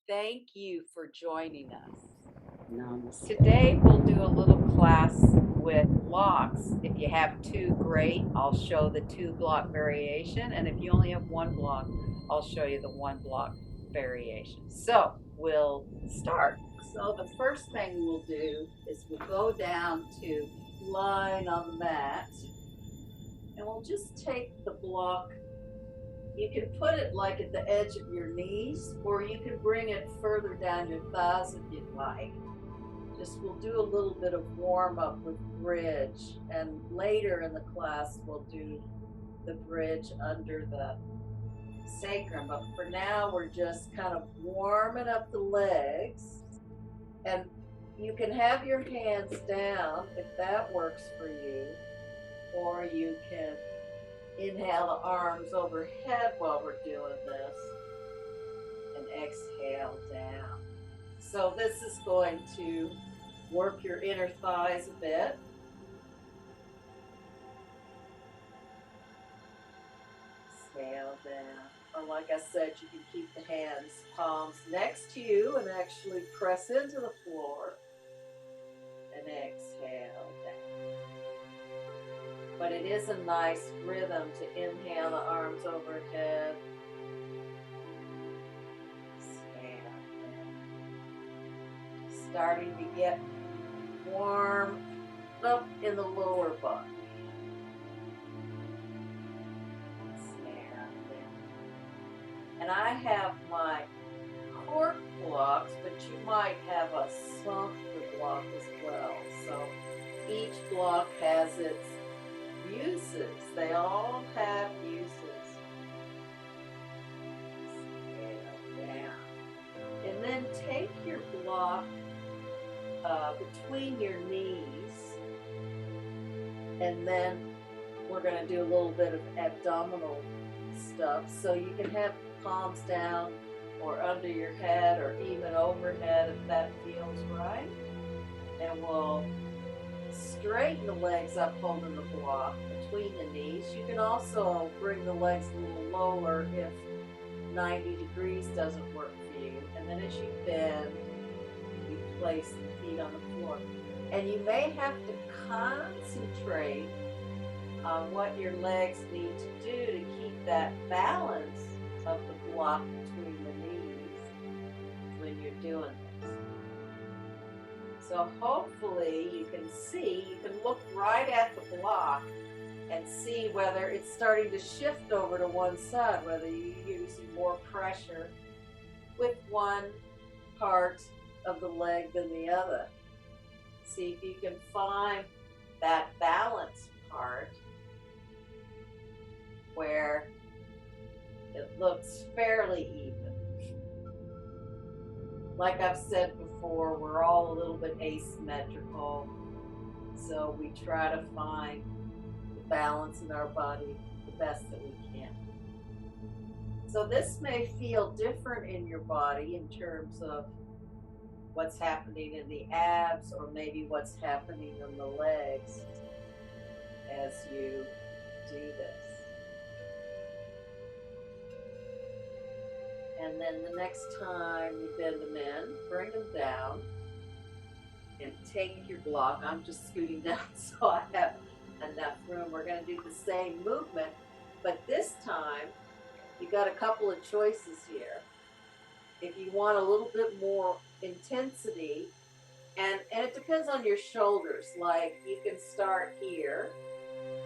Thank you for joining us. Namaste. Today we'll do a little class with blocks. If you have two, great. I'll show the two block variation. And if you only have one block, I'll show you the one block variation. So we'll start. So the first thing we'll do is we'll go down to line on the mat and we'll just take the block. You can put it like at the edge of your knees, or you can bring it further down your thighs if you'd like. Just we'll do a little bit of warm up with bridge, and later in the class we'll do the bridge under the sacrum. But for now, we're just kind of warming up the legs, and you can have your hands down if that works for you, or you can inhale the arms overhead while we're doing this and exhale down. So this is going to work your inner thighs a bit. Exhale down. Or like I said, you can keep the hands, palms next to you and actually press into the floor and exhale down. But it is a nice rhythm to inhale the arms overhead. Exhale down. Starting to get warm up in the lower body. And I have my cork blocks, but you might have a softer block as well. So each block has its uses. They all have uses. Scale down. And then take your block between your knees, and then we're going to do a little bit of abdominal stuff. So you can have palms down or under your head or even overhead if that feels right. And we'll straighten the legs up holding the block between the knees. You can also bring the legs a little lower if 90 degrees doesn't work for you. And then as you bend, you place the feet on the floor. And you may have to concentrate on what your legs need to do to keep that balance of the block between the knees when you're doing this. So hopefully you can see, you can look right at the block and see whether it's starting to shift over to one side, whether you're using more pressure with one part of the leg than the other. See if you can find that balance part where it looks fairly even. Like I've said before, we're all a little bit asymmetrical, so we try to find the balance in our body the best that we can. So this may feel different in your body in terms of what's happening in the abs or maybe what's happening in the legs as you do this. And then the next time you bend them in, bring them down and take your block. I'm just scooting down so I have enough room. We're going to do the same movement, but this time you got a couple of choices here. If you want a little bit more intensity, and it depends on your shoulders, like you can start here,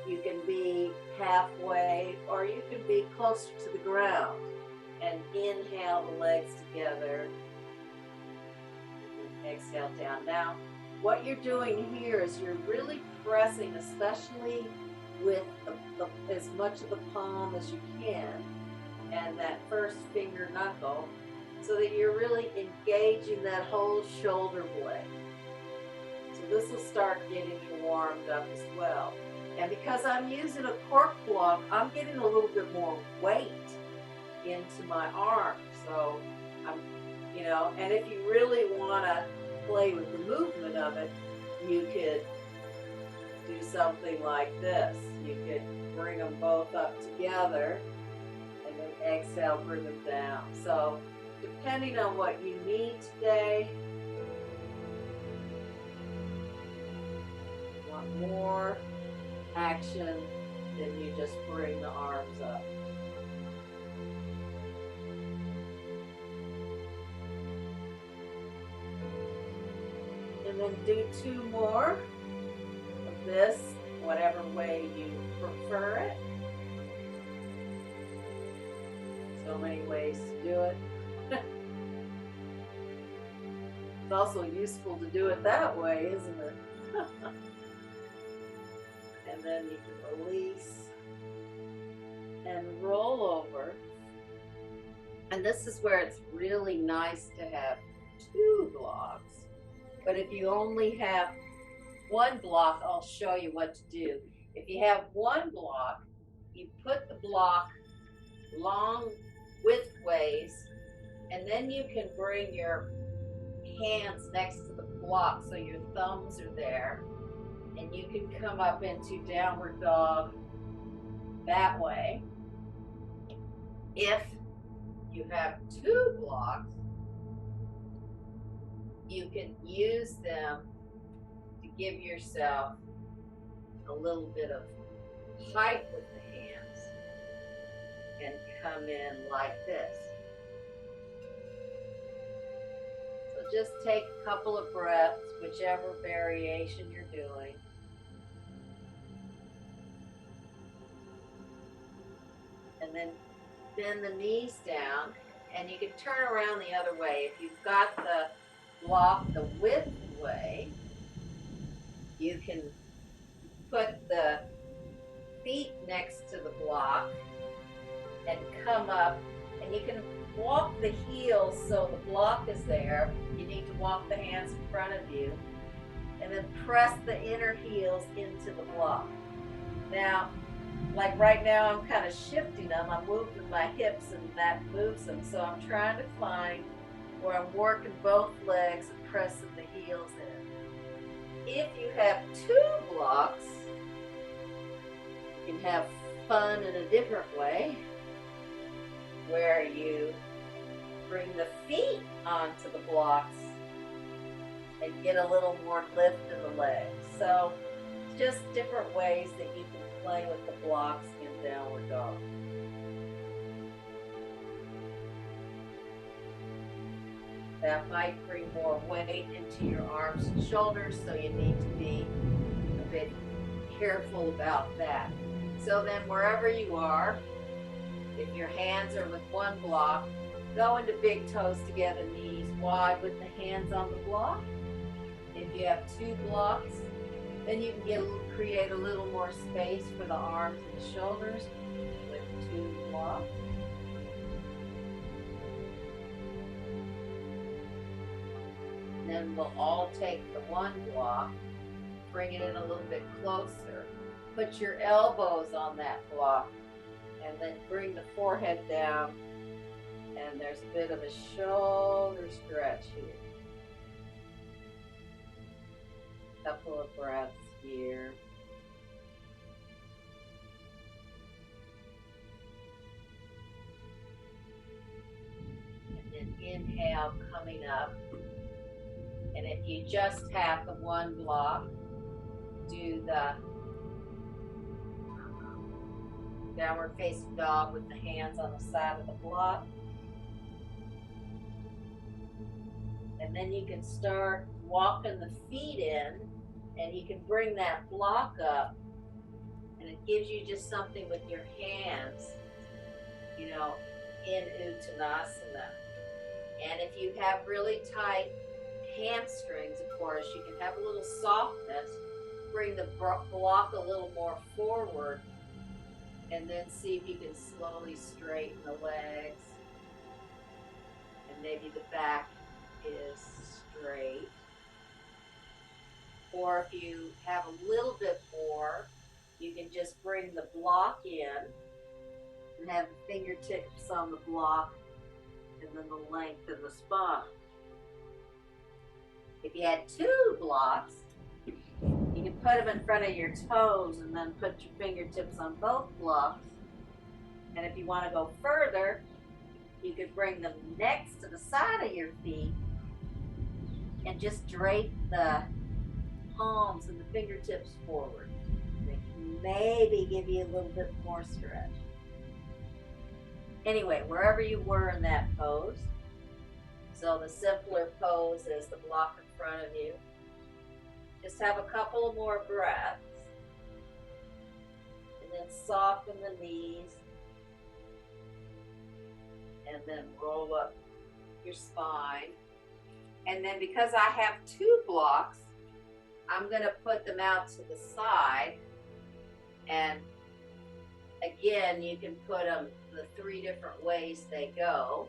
you can be halfway, or you can be closer to the ground and inhale the legs together and exhale down. Now what you're doing here is you're really pressing, especially with as much of the palm as you can and that first finger knuckle, so that you're really engaging that whole shoulder blade. So this will start getting you warmed up as well. And because I'm using a cork block, I'm getting a little bit more weight into my arm. So I'm, and if you really want to play with the movement of it, you could do something like this. You could bring them both up together and then exhale, bring them down. So depending on what you need today, you want more action, then you just bring the arms up. And then do 2 more of this, whatever way you prefer it. So many ways to do it. It's also useful to do it that way, isn't it? And then you can release and roll over. And this is where it's really nice to have 2 blocks. But if you only have 1 block, I'll show you what to do. If you have 1 block, you put the block long widthways, and then you can bring your hands next to the block so your thumbs are there, and you can come up into downward dog that way. If you have 2 blocks, you can use them to give yourself a little bit of height with the hands and come in like this. So just take a couple of breaths, whichever variation you're doing. And then bend the knees down, and you can turn around the other way. If you've got the block the width way, you can put the feet next to the block and come up, and you can walk the heels so the block is there. You need to walk the hands in front of you, and then press the inner heels into the block. Now, like right now, I'm kind of shifting them. I'm moving my hips, and that moves them. So I'm trying to find where I'm working both legs and pressing the heels in. If you have 2 blocks, you can have fun in a different way, where you bring the feet onto the blocks and get a little more lift in the legs. So just different ways that you can play with the blocks in downward dog. That might bring more weight into your arms and shoulders, so you need to be a bit careful about that. So then wherever you are, if your hands are with 1 block, go into big toes together, knees wide with the hands on the block. If you have 2 blocks, then you can create a little more space for the arms and the shoulders with 2 blocks. Then we'll all take the 1 block, bring it in a little bit closer. Put your elbows on that block, and then bring the forehead down, and there's a bit of a shoulder stretch here. Couple of breaths here. And then inhale, coming up. And if you just have the 1 block, do the downward facing dog with the hands on the side of the block. And then you can start walking the feet in, and you can bring that block up, and it gives you just something with your hands, you know, in Uttanasana. And if you have really tight hamstrings, of course, you can have a little softness, bring the block a little more forward, and then see if you can slowly straighten the legs, and maybe the back is straight. Or if you have a little bit more, you can just bring the block in and have the fingertips on the block and then the length of the spine. If you had 2 blocks, you can put them in front of your toes and then put your fingertips on both blocks. And if you want to go further, you could bring them next to the side of your feet and just drape the palms and the fingertips forward. They can maybe give you a little bit more stretch. Anyway, wherever you were in that pose, so the simpler pose is the block in front of you. Just have a couple of more breaths. And then soften the knees. And then roll up your spine. And then because I have two blocks, I'm going to put them out to the side. And again, you can put them the three different ways they go.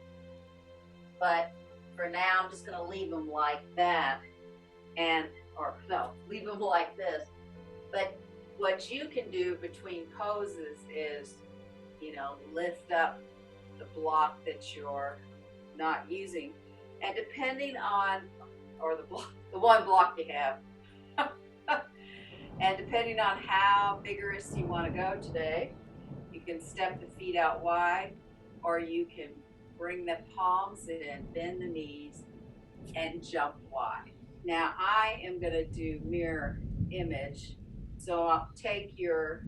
But for now, I'm just going to leave them like that. Leave them like this. But what you can do between poses is, lift up the block that you're not using. And depending on, or the one block you have, and depending on how vigorous you want to go today, you can step the feet out wide, or you can bring the palms in, bend the knees, and jump wide. Now I am going to do mirror image. So I'll take your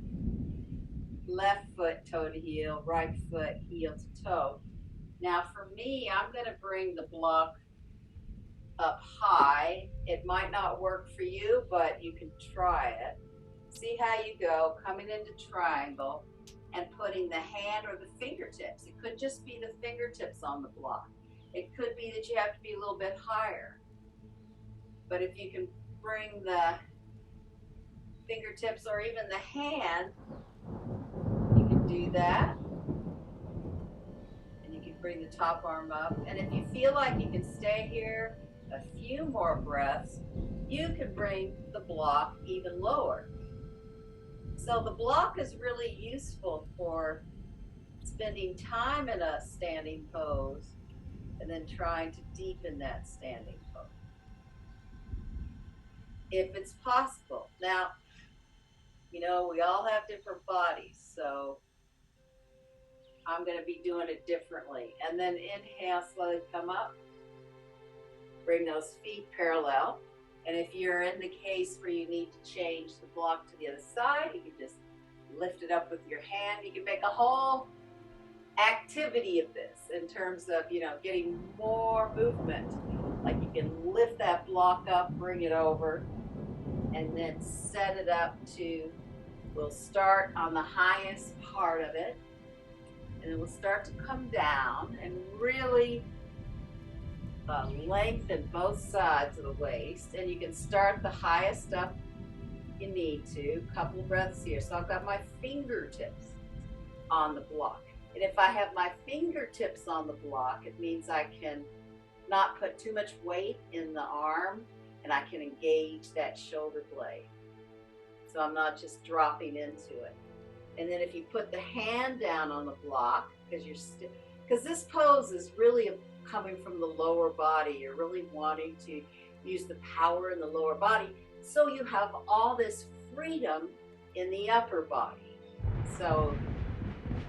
left foot toe to heel, right foot heel to toe. Now for me, I'm going to bring the block up high. It might not work for you, but you can try it. See how you go, coming into triangle and putting the hand or the fingertips. It could just be the fingertips on the block. It could be that you have to be a little bit higher. But if you can bring the fingertips or even the hand, you can do that. And you can bring the top arm up. And if you feel like you can stay here a few more breaths, you can bring the block even lower. So the block is really useful for spending time in a standing pose and then trying to deepen that standing pose, if it's possible. Now, we all have different bodies, so I'm going to be doing it differently. And then inhale, slowly come up. Bring those feet parallel. And if you're in the case where you need to change the block to the other side, you can just lift it up with your hand. You can make a whole activity of this in terms of, getting more movement. Like you can lift that block up, bring it over, and then set it up to, we'll start on the highest part of it, and it will start to come down and really lengthen both sides of the waist. And you can start the highest up you need to. Couple of breaths here. So I've got my fingertips on the block. And if I have my fingertips on the block, it means I can not put too much weight in the arm, and I can engage that shoulder blade. So I'm not just dropping into it. And then if you put the hand down on the block, because this pose is really coming from the lower body. You're really wanting to use the power in the lower body, so you have all this freedom in the upper body. So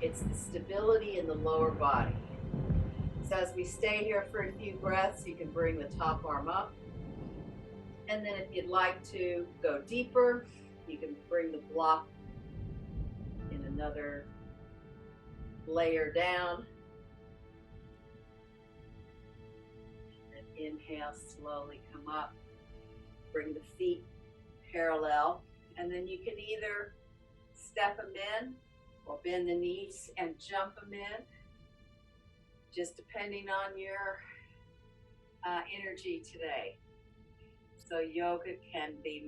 it's the stability in the lower body. So as we stay here for a few breaths, you can bring the top arm up. And then if you'd like to go deeper, you can bring the block in another layer down. And inhale, slowly come up. Bring the feet parallel. And then you can either step them in or bend the knees and jump them in, just depending on your energy today. So yoga can be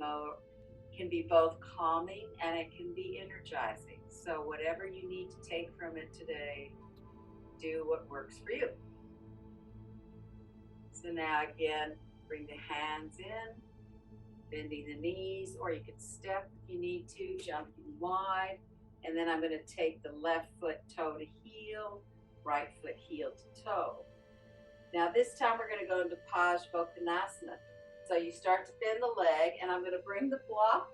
both calming and it can be energizing. So whatever you need to take from it today, do what works for you. So now again, bring the hands in, bending the knees, or you can step if you need to, jumping wide. And then I'm going to take the left foot toe to heel, right foot heel to toe. Now this time we're going to go into Parsvottanasana. So you start to bend the leg, and I'm going to bring the block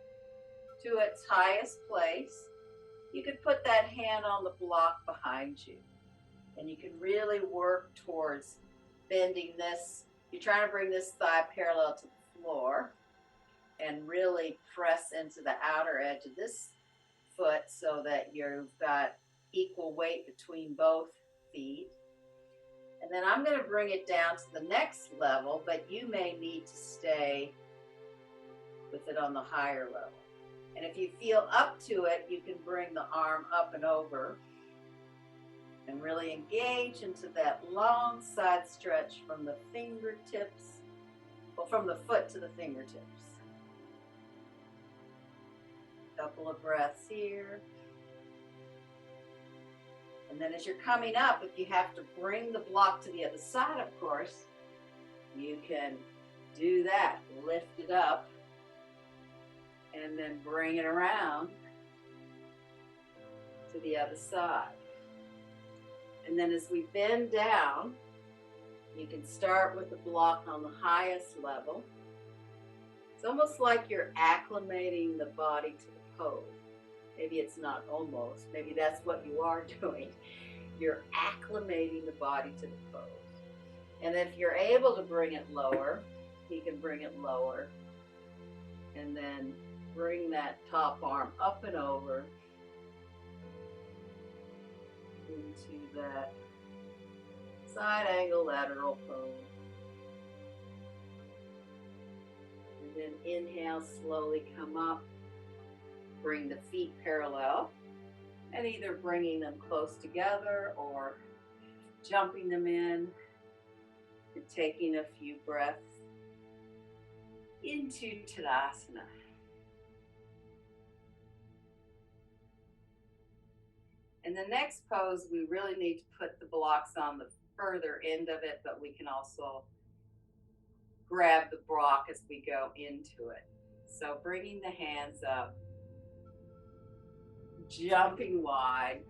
to its highest place. You could put that hand on the block behind you. And you can really work towards bending this. You're trying to bring this thigh parallel to the floor and really press into the outer edge of this foot so that you've got equal weight between both feet. And then I'm going to bring it down to the next level, but you may need to stay with it on the higher level. And if you feel up to it, you can bring the arm up and over and really engage into that long side stretch from the fingertips, well, from the foot to the fingertips. Couple of breaths here. And then as you're coming up, if you have to bring the block to the other side, of course, you can do that. Lift it up and then bring it around to the other side. And then as we bend down, you can start with the block on the highest level. It's almost like you're acclimating the body to the pose. Maybe it's not almost, maybe that's what you are doing. You're acclimating the body to the pose. And if you're able to bring it lower, you can bring it lower. And then bring that top arm up and over into that side angle lateral pose. And then inhale, slowly come up. Bring the feet parallel, and either bringing them close together or jumping them in and taking a few breaths into Tadasana. In the next pose, we really need to put the blocks on the further end of it, but we can also grab the block as we go into it. So bringing the hands up, jumping wide,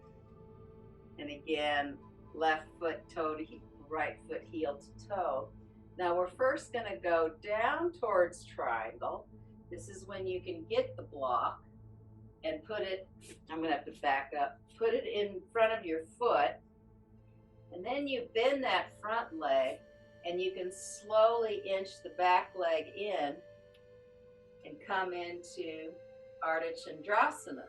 and again, left foot toe to right foot heel to toe. Now we're first going to go down towards triangle. This is when you can get the block and put it, I'm going to have to back up, put it in front of your foot, and then you bend that front leg, and you can slowly inch the back leg in and come into Ardha Chandrasana.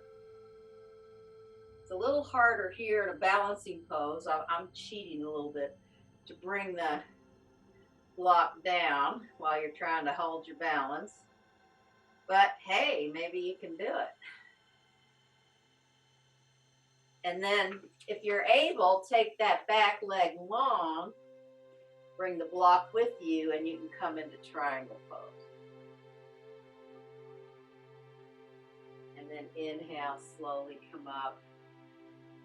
It's a little harder here in a balancing pose. I'm cheating a little bit to bring the block down while you're trying to hold your balance. But hey, maybe you can do it. And then if you're able, take that back leg long, bring the block with you, and you can come into triangle pose. And then inhale, slowly come up.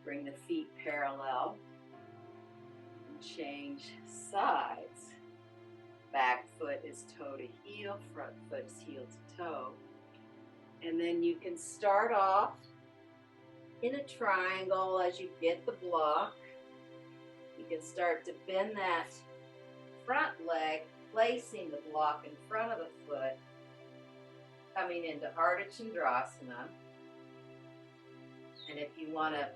Bring the feet parallel and change sides. Back foot is toe to heel, front foot is heel to toe. And then you can start off in a triangle as you get the block. You can start to bend that front leg, placing the block in front of the foot, coming into Ardha Chandrasana. And if you want to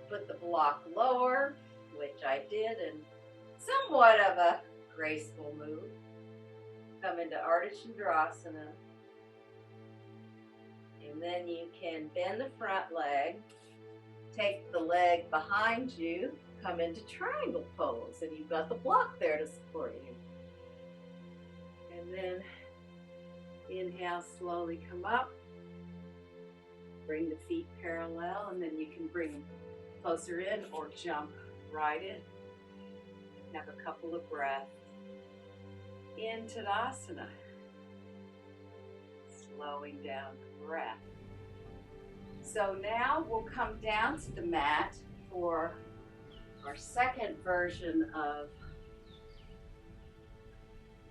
put the block lower, which I did, and somewhat of a graceful move, come into Ardha Chandrasana. And then you can bend the front leg, take the leg behind you, come into triangle pose, and you've got the block there to support you. And then inhale, slowly come up. Bring the feet parallel, and then you can bring them closer in or jump right in. Have a couple of breaths in Tadasana. Slowing down the breath. So now we'll come down to the mat for our second version of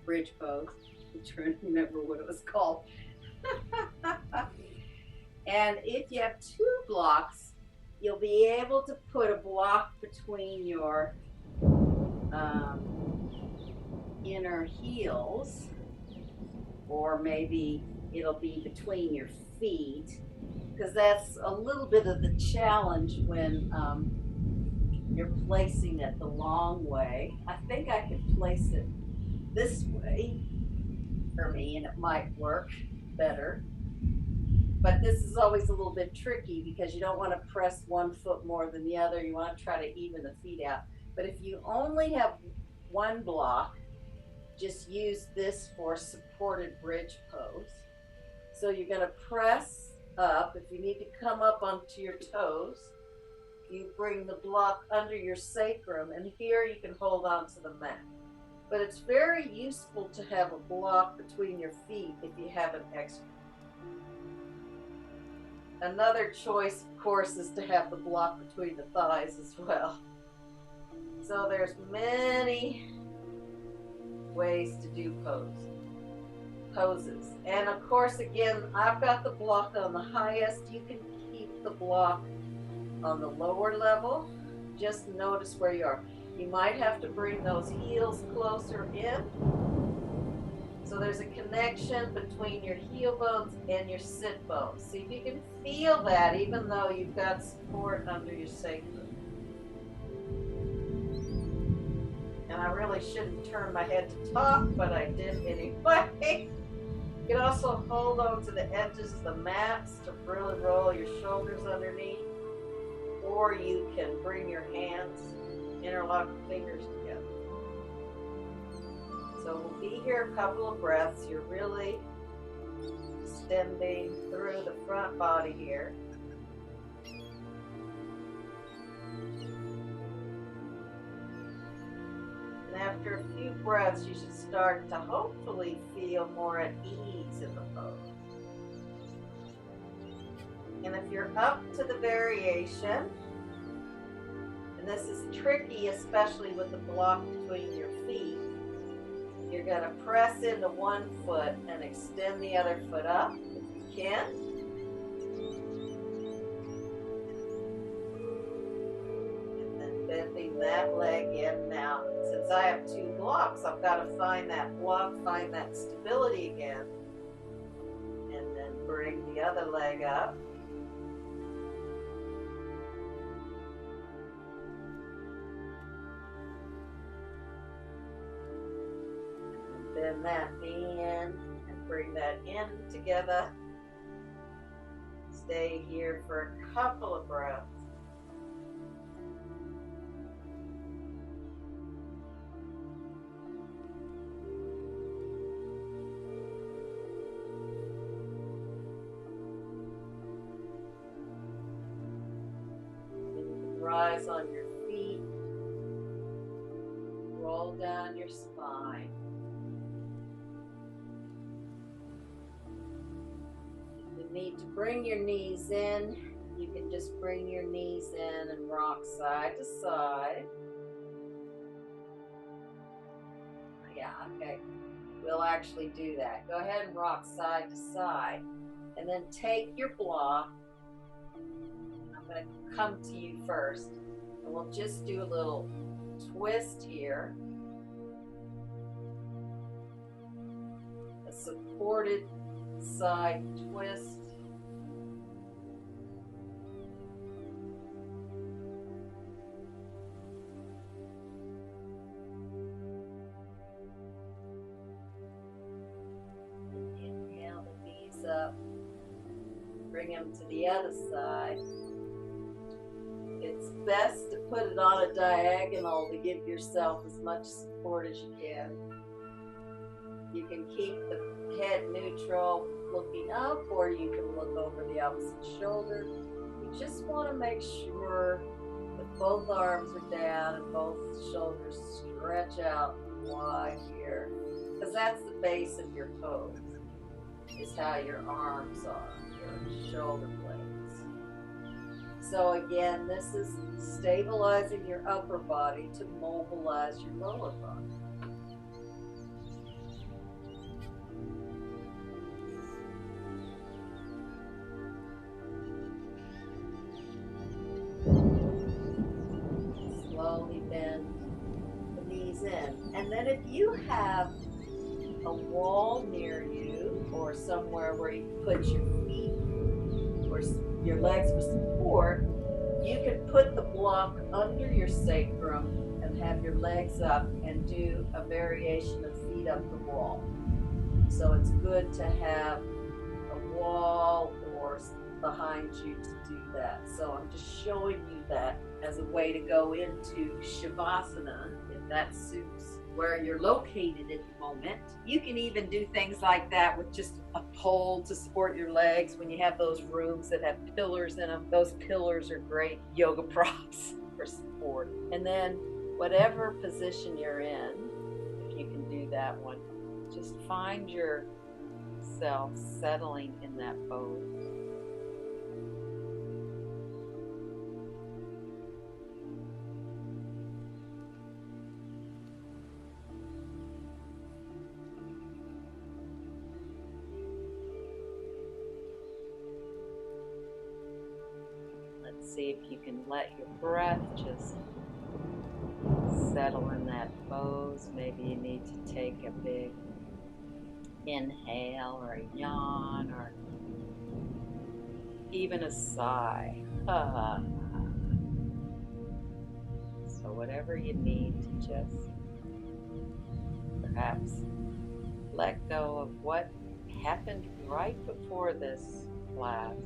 bridge pose. I'm trying to remember what it was called. And if you have two blocks, you'll be able to put a block between your inner heels, or maybe it'll be between your feet, because that's a little bit of the challenge when you're placing it the long way. I think I could place it this way for me and it might work better. But this is always a little bit tricky because you don't want to press one foot more than the other. You want to try to even the feet out. But if you only have one block, just use this for supported bridge pose. So you're going to press up. If you need to come up onto your toes, you bring the block under your sacrum, and here you can hold on to the mat. But it's very useful to have a block between your feet if you have an extra. Another choice, of course, is to have the block between the thighs as well. So there's many ways to do poses. And of course, again, I've got the block on the highest. You can keep the block on the lower level. Just notice where you are. You might have to bring those heels closer in. So there's a connection between your heel bones and your sit bones. See if you can feel that even though you've got support under your sacrum. And I really shouldn't turn my head to talk, but I did anyway. You can also hold on to the edges of the mats to really roll your shoulders underneath. Or you can bring your hands, interlock the fingers together. So we'll be here a couple of breaths. You're really extending through the front body here. And after a few breaths, you should start to hopefully feel more at ease in the pose. And if you're up to the variation, and this is tricky, especially with the block between your feet, you're going to press into one foot and extend the other foot up if you can. And then bending that leg in. Now, since I have two blocks, I've got to find that block, find that stability again. And then bring the other leg up. Bend that knee in and bring that in together. Stay here for a couple of breaths. Rise on your feet. Roll down your spine. Need to bring your knees in. You can just bring your knees in and rock side to side. Yeah, okay. We'll actually do that. Go ahead and rock side to side. And then take your block. I'm going to come to you first. And we'll just do a little twist here. A supported side twist. Inhale the knees up. Bring them to the other side. It's best to put it on a diagonal to give yourself as much support as you can. You can keep the head neutral looking up, or you can look over the opposite shoulder. You just want to make sure that both arms are down and both shoulders stretch out wide here, because that's the base of your pose, is how your arms are, your shoulder blades. So again, this is stabilizing your upper body to mobilize your lower body. Slowly bend the knees in. And then if you have a wall near you or somewhere where you put your feet or your legs for support, You can put the block under your sacrum and have your legs up and do a variation of feet up the wall. So it's good to have a wall or behind you to do that. So I'm just showing you that as a way to go into Shavasana, if that suits where you're located at the moment. You can even do things like that with just a pole to support your legs when you have those rooms that have pillars in them. Those pillars are great yoga props for support. And then whatever position you're in, if you can do that one, just find yourself settling in that pose. Let's see if you can let your breath just settle in that pose. Maybe you need to take a big inhale or a yawn or even a sigh. So whatever you need to just perhaps let go of what happened right before this class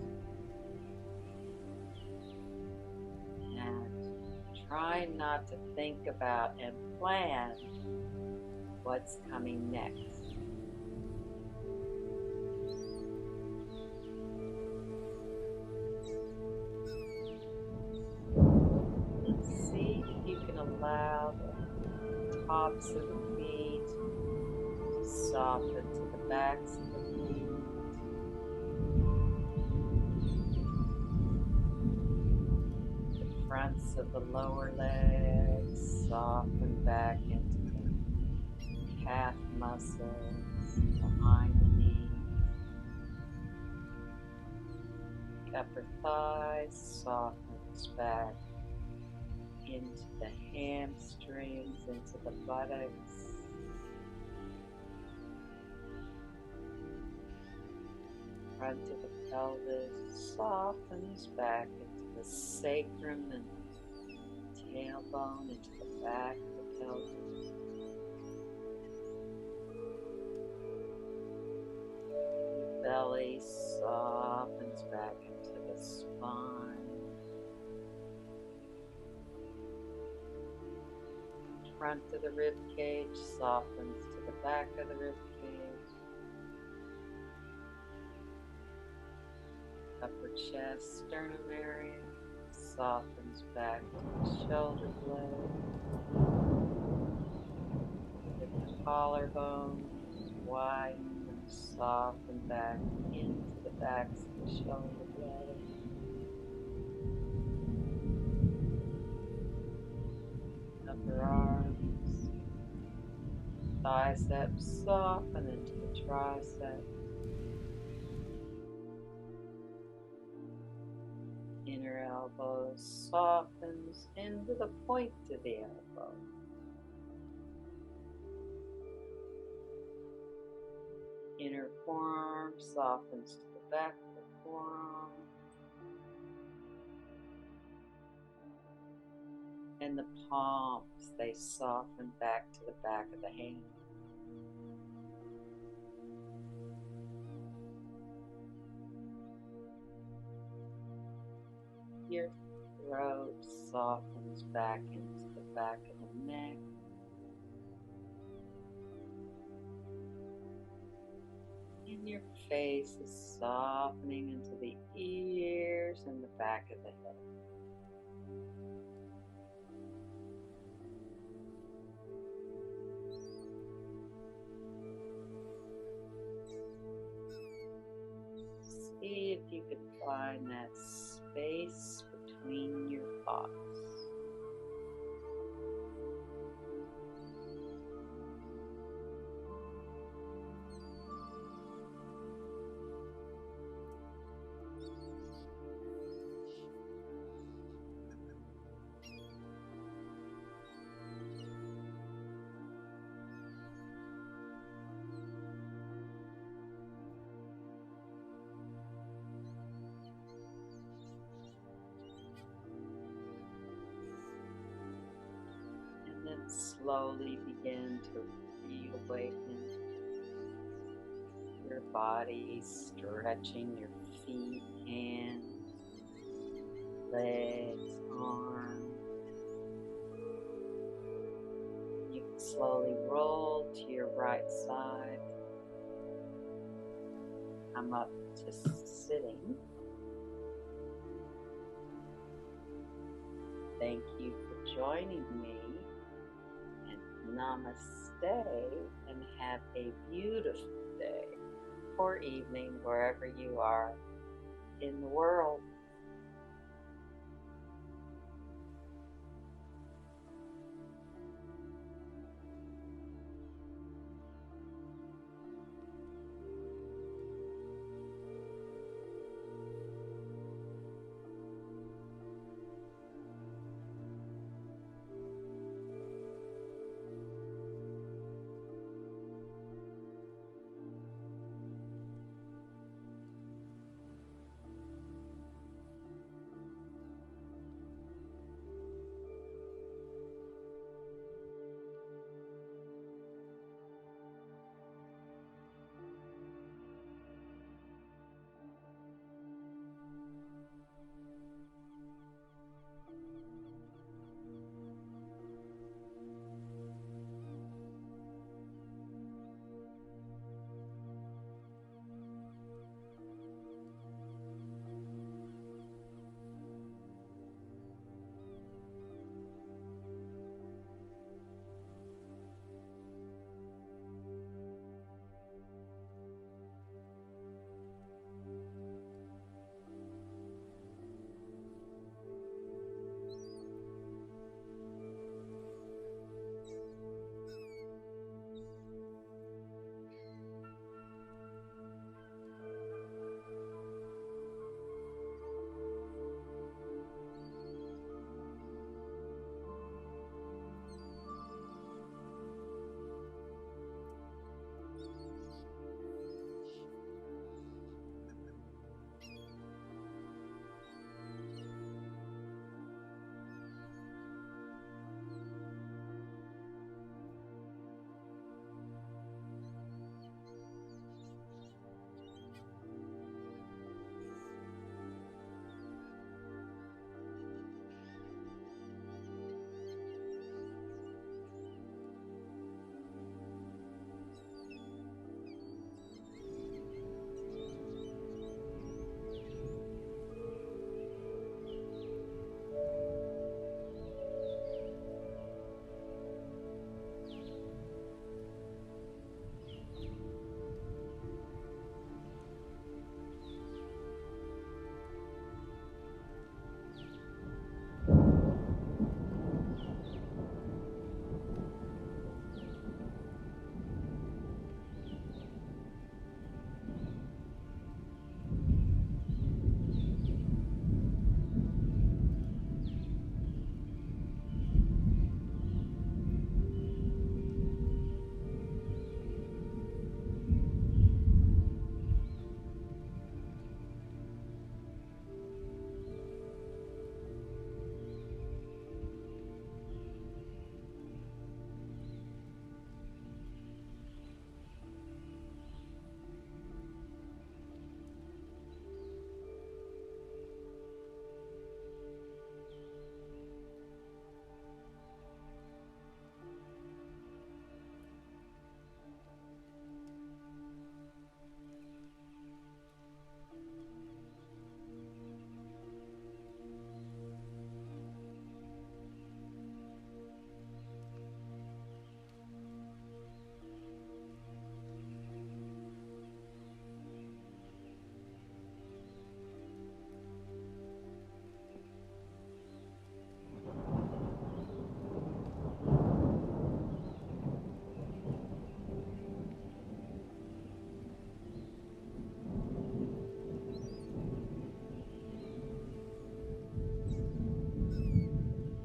and try not to think about and plan what's coming next. See if you can allow the tops of the feet to soften to the backs of the feet. The fronts of the lower legs soften back into the calf muscles behind the knees. Upper thighs softens back into the hamstrings, into the buttocks. Front of the pelvis softens back into the sacrum and tailbone, into the back of the pelvis. The belly softens back into the spine. Front of the rib cage softens to the back of the rib cage. Upper chest, sternum area softens back to the shoulder blade. The collarbones widen and soften back into the backs of the shoulder blade. Upper arms, biceps soften into the triceps. Inner elbow softens into the point of the elbow. Inner forearm softens to the back of the forearm. And the palms, they soften back to the back of the hand. Your throat softens back into the back of the neck. And your face is softening into the ears and the back of the head. See if you can find that space between your thoughts. slowly begin to reawaken your body, stretching your feet, hands, legs, arms. You can slowly roll to your right side. Come up to sitting. Thank you for joining me, and namaste, and have a beautiful day or evening wherever you are in the world.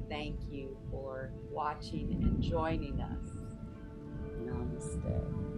Thank you for watching and joining us. Namaste.